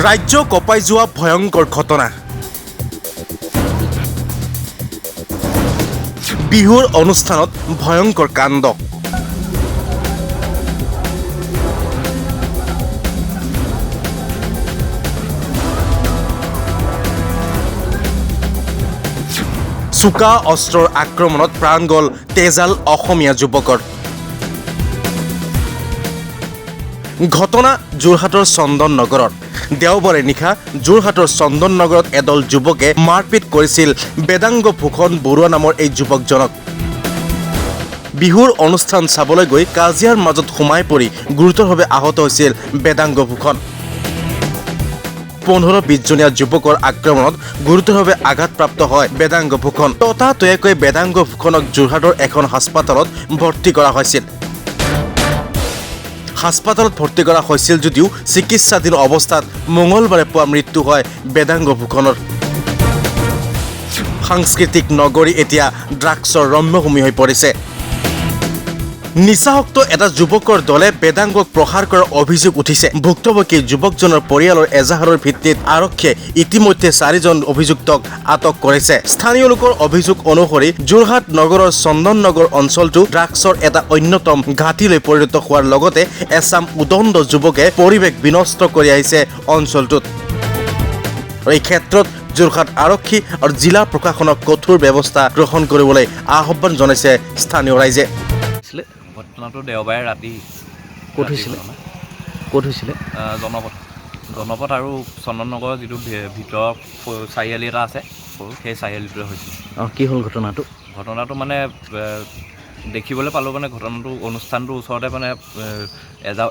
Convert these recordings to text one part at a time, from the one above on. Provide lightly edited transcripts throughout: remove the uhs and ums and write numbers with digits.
ৰাজ্য কঁপাই যোৱা ভয়ংকৰ ঘটনা। বিহুৰ অনুষ্ঠানত ভয়ংকৰ কাণ্ড। চোকা অস্ত্ৰৰ আক্ৰমণত প্ৰাণ গ'ল তেজাল অসমীয়া যুৱকৰ। ঘটনা যোৰহাটৰ চন্দন নগৰত। দেওবাৰে নিশা যোৰহাটৰ চন্দন নগৰত এদল যুৱকে মাৰপিট কৰিছিল বেদাংগ ভূষণ বৰুৱা নামৰ এই যুৱকজনক। বিহুৰ অনুষ্ঠান চাবলৈ গৈ কাজিয়াৰ মাজত সোমাই পৰি গুৰুতৰভাৱে আহত হৈছিল বেদাংগ ভূষণ। 15-20 জনীয়া যুৱকৰ আক্ৰমণত গুৰুতৰভাৱে আঘাতপ্ৰাপ্ত হয় বেদাংগ ভূষণ। ততাতৈয়াকৈ বেদাংগ ভূষণক যোৰহাটৰ এখন হাস্পাতালত ভৰ্তি কৰা হৈছিল। হাস্পাতালত ভৰ্তি কৰা হৈছিল যদিও চিকিৎসাধীন অৱস্থাত মঙলবাৰে পুৱা মৃত্যু হয় বেদাংগ ভূষণৰ। সাংস্কৃতিক নগৰী এতিয়া ড্ৰাগছৰ ৰম্যভূমি হৈ পৰিছে। নিচাসক্ত এটা যুৱকৰ দলে বেদাংগক প্ৰহাৰ কৰাৰ অভিযোগ উঠিছে। ভুক্তভোগী যুৱকজনৰ পৰিয়ালৰ এজাহাৰৰ ভিত্তিত আৰক্ষীয়ে ইতিমধ্যে 4জন অভিযুক্তক আটক কৰিছে। স্থানীয় লোকৰ অভিযোগ অনুসৰি যোৰহাট নগৰৰ চন্দন নগৰ অঞ্চলটো ড্ৰাগছৰ এটা অন্যতম ঘাটিলৈ পৰিণত হোৱাৰ লগতে এচাম উদণ্ড যুৱকে পৰিৱেশ বিনষ্ট কৰি আহিছে অঞ্চলটোত। এই ক্ষেত্ৰত যোৰহাট আৰক্ষী আৰু জিলা প্ৰশাসনক কঠোৰ ব্যৱস্থা গ্ৰহণ কৰিবলৈ আহ্বান জনাইছে স্থানীয় ৰাইজে। ঘটনাটো দেওবাৰে ৰাতি ক'ত হৈছিলে? জনপথ আৰু চন্দন নগৰৰ যিটো ভিতৰৰ চাৰিআলি এটা আছে সেই চাৰিআলিটোতে হৈছিলে। কি হ'ল ঘটনাটো? মানে দেখিবলৈ পালোঁ মানে ঘটনাটো অনুষ্ঠানটোৰ ওচৰতে মানে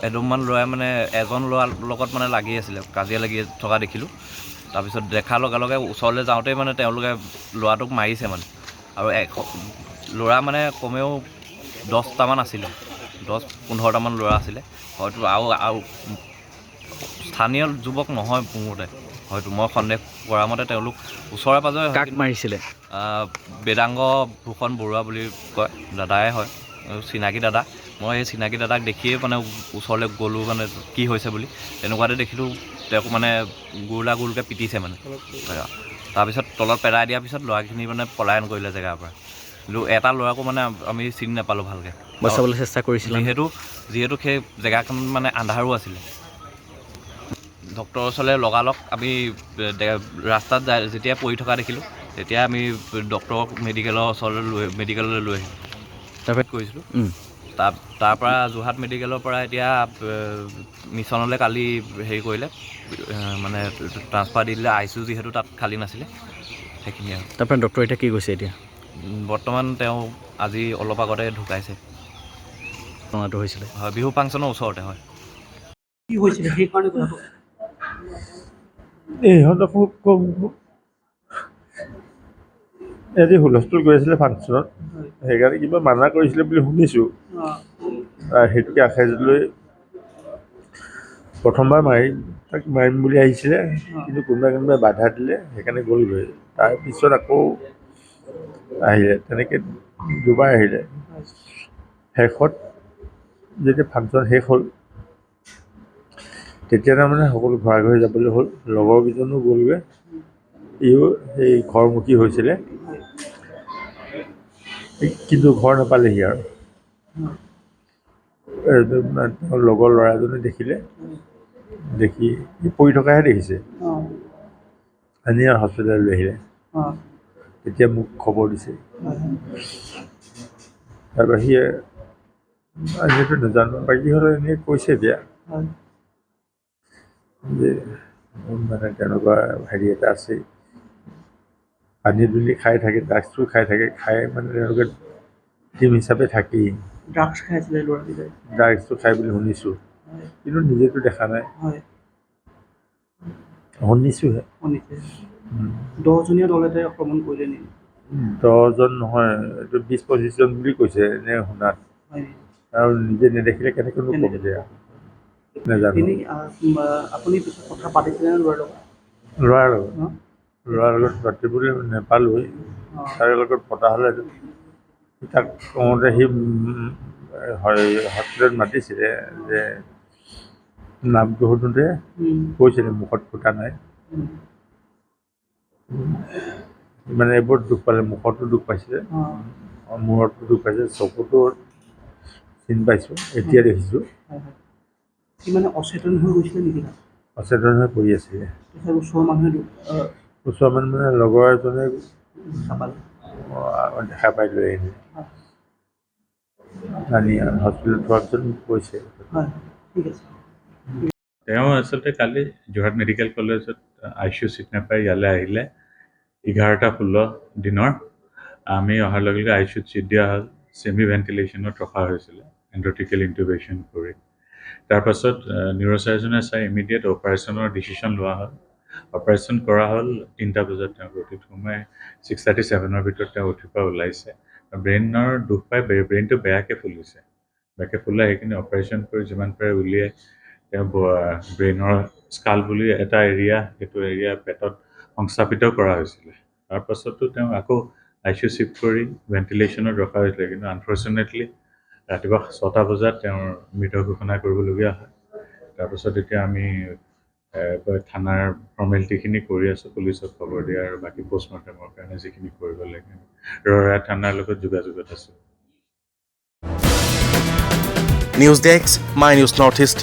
এদমমান ল'ৰাই মানে এজন ল'ৰাৰ লগত মানে লাগি আছিলে, কাজিয়া লাগি থকা দেখিলোঁ। তাৰপিছত দেখাৰ লগে লগে ওচৰলৈ যাওঁতেই মানে তেওঁলোকে ল'ৰাটোক মাৰিছে মানে, আৰু ল'ৰা মানে কমেও 10টামান আছিলে, 10-15টামান ল'ৰা আছিলে। হয়তো আৰু স্থানীয় যুৱক নহয় মোৰ মতে, হয়তো মই সন্দেহ কৰা মতে তেওঁলোক ওচৰে পাজৰে। কাক মাৰিছিলে? বেদাংগ ভূষণ বৰুৱা বুলি কয়, দাদাই হয়, চিনাকি দাদা। মই এই চিনাকি দাদাক দেখিয়ে মানে ওচৰলৈ গ'লোঁ মানে কি হৈছে বুলি। তেনেকুৱাতে দেখিলোঁ তেওঁক মানে গোলকৈ পিটিছে মানে। তাৰপিছত তলত পেলাই দিয়াৰ পিছত ল'ৰাখিনি মানে পলায়ন কৰিলে জেগাৰ পৰা। কিন্তু এটা ল'ৰাকো মানে আমি চিনি নাপালোঁ ভালকৈ। বচাবলৈ চেষ্টা কৰিছিলোঁ যিহেতু সেই জেগাখন মানে আন্ধাৰো আছিলে। ডক্টৰৰ ওচৰলৈ লগালগ আমি ৰাস্তাত যেতিয়া পৰি থকা দেখিলোঁ, তেতিয়া আমি ডক্টৰক মেডিকেললৈ লৈ আহিলোঁ। তাৰপিছত কৰিছিলোঁ। তাৰ পৰা যোৰহাট মেডিকেলৰ পৰা এতিয়া মিছনলৈ কালি হেৰি কৰিলে, মানে ট্ৰান্সফাৰ দি দিলে। ICU যিহেতু তাত খালী নাছিলে, সেইখিনি আৰু। তাৰপৰা ডক্টৰে এতিয়া কি কৈছে? এতিয়া বৰ্তমান তেওঁ আজি অলপ আগতে ঢুকাইছে। ঘটনাটো হৈছিলে হয়, বিহু ফাংচনৰ ওচৰতে হয়। কি হৈছিলে সেইকাৰণে কথাটো? ইহঁতক এটি হুলস্থুল কৰি আছিলে ফাংচনত, সেইকাৰণে কিবা মানা কৰিছিলে বুলি শুনিছোঁ। সেইটোকে আখাই লৈ প্ৰথমবাৰ তাক মাৰিম বুলি আহিছিলে, কিন্তু কোনোবাই বাধা দিলে, সেইকাৰণে গ'লগৈ। তাৰপিছত আকৌ আহিলে, তেনেকৈ দুবাৰ আহিলে। শেষত যেতিয়া ফাংচন শেষ হ'ল, তেতিয়া তাৰমানে সকলো ঘৰে ঘৰে যাবলৈ হ'ল। লগৰকেইজনো গ'লগৈ, ইও সেই ঘৰমুখী হৈছিলে, কিন্তু ঘৰ নাপালেহি আৰু। লগৰ ল'ৰাজনে দেখিলে, দেখি সি পৰি থকাহে দেখিছে, আনি আৰু হস্পিটেললৈ লৈ আহিলে। তেতিয়া মোক খবৰ দিছে। তাৰ বাহিৰে যিহেতু নাজানো, বাকীহঁতে এনেই কৈছে এতিয়া যে মানে তেনেকুৱা হেৰি এটা আছে, পানী দুনি খাই থাকে, ড্ৰাগছটো খাই থাকে, খাই মানে তেওঁলোকে টিম হিচাপে থাকেই। ড্ৰাগছ খাইছিলে ল'ৰাকেইটাই? ড্ৰাগছটো খাই বুলি শুনিছোঁ, কিন্তু নিজেতো দেখা নাই, শুনিছোঁহে। 10জনীয়া দলতে আক্ৰমণ কৰিলে নেকি? 10জন নহয়, এইটো 20-25 জন বুলি কৈছে এনে শুনাত, আৰু নিজে নেদেখিলে কেনেকৈনো ক'ম এতিয়া, নাজানো। আপুনি পিছত কথা পাতিছিলে নে ল'ৰাৰ লগত? ল'ৰাৰ লগত পাতিবলৈ নাপালোঁৱেই। তাৰ লগত পতা হ'লে তাক কওঁতে সি হস্পিটেলত মাতিছিলে যে নামটো সোধোঁতে কৈছিলে মুখত ফুটা নাই, মানে এইবোৰ দুখ পালে, মুখতো দুখ পাইছিলে, মূৰতো দুখ পাইছে, চকুতো চিনি পাইছোঁ, এতিয়া দেখিছোঁ সি মানে অচেতন হৈ গৈছিলে নেকি তাত? অচেতন হৈ পৰি আছিলে। তাৰপিছত ওচৰৰ মানুহে ওচৰৰ মানুহ মানে লগৰ এজনে চাপালে। দেখা পাই লৈ আহিলে, আনি হস্পিটেলত থোৱাৰ পিছত মোক কৈছে। হয়, ঠিক আছে। তেওঁ আচলতে কালি যোৰহাট মেডিকেল কলেজত ICU চিট নাপাই ইয়ালৈ আহিলে 11:16 দিনৰ। আমি অহাৰ লগে লগে ICUত চিট দিয়া হ'ল, ছেমি ভেণ্টিলেশ্যনত ৰখা হৈছিলে এণ্ড্ৰটিকেল ইণ্টিউবেশ্যন কৰি। তাৰপাছত নিউৰ'চাৰ্জনে চাই ইমিডিয়েট অপাৰেশ্যনৰ ডিচিশ্যন লোৱা হ'ল। অপাৰেশ্যন কৰা হ'ল 3টা বজাত, তেওঁ ৰুটিত সোমাই 6:37 ভিতৰত তেওঁ উঠিৰ পৰা ওলাইছে। ব্ৰেইনৰ দুখ পাই ব্ৰেইনটো বেয়াকৈ ফুলিছে, বেয়াকৈ ফুলাই সেইখিনি অপাৰেশ্যন কৰি যিমান পাৰে উলিয়াই তেওঁ ব্ৰেইনৰ স্কাল বুলি এটা এৰিয়া, সেইটো এৰিয়া পেটত সংস্থাপিত কৰা হৈছিলে। তাৰপাছতো তেওঁ আকৌ ICU চিফ্ট কৰি ভেণ্টিলেশ্যনত ৰখা হৈছিলে, কিন্তু আনফৰ্চুনেটলি ৰাতিপুৱা 6টা বজাত তেওঁৰ মৃত ঘোষণা কৰিবলগীয়া হয়। তাৰপাছত এতিয়া আমি থানাৰ ফৰ্মেলিটিখিনি কৰি আছোঁ, পুলিচক খবৰ দিয়া আৰু বাকী পষ্টমৰ্টেমৰ কাৰণে যিখিনি কৰিব লাগে ৰৰৈয়া থানাৰ লগত যোগাযোগত আছোঁ। News desk, my news north east.